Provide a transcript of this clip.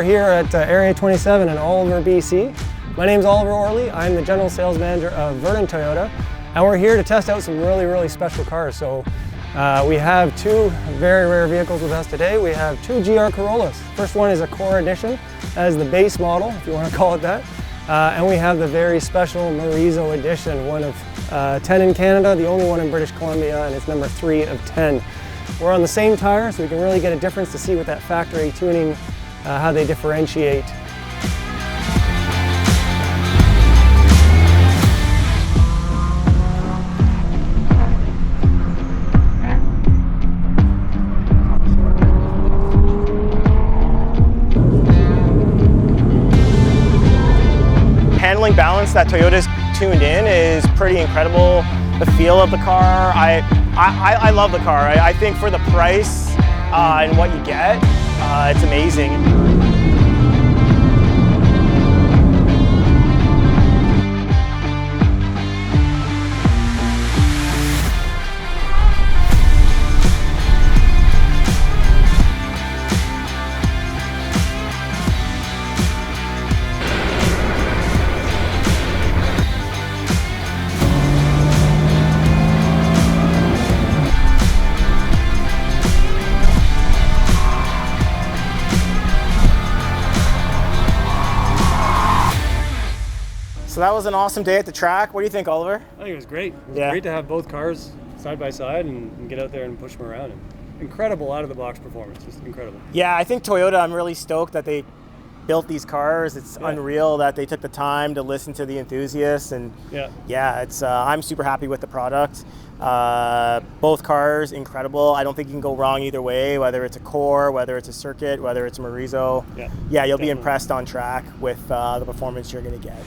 We're here at Area 27 in Oliver, BC. My name's Oliver Orlie. I'm the General Sales Manager of Vernon Toyota, and we're here to test out some really special cars. So we have two very rare vehicles with us today. We have two GR Corollas. First one is a Core Edition, as the base model, if you want to call it that. And we have the very special Morizo Edition, one of 10 in Canada, the only one in British Columbia, and it's number 3 of 10. We're on the same tire, so we can really get a difference to see with that factory tuning, how they differentiate. Handling balance that Toyota's tuned in is pretty incredible. The feel of the car, I love the car. I think for the price and what you get, it's amazing. So that was an awesome day at the track. What do you think, Oliver? I think it was great. It was great to have both cars side by side and get out there and push them around. And incredible out-of-the-box performance, just incredible. Yeah, I think Toyota, I'm really stoked that they built these cars. It's unreal that they took the time to listen to the enthusiasts, and it's I'm super happy with the product. Both cars, incredible. I don't think you can go wrong either way, whether it's a Core, whether it's a Circuit, whether it's a Morizo. Yeah, you'll be impressed on track with the performance you're going to get.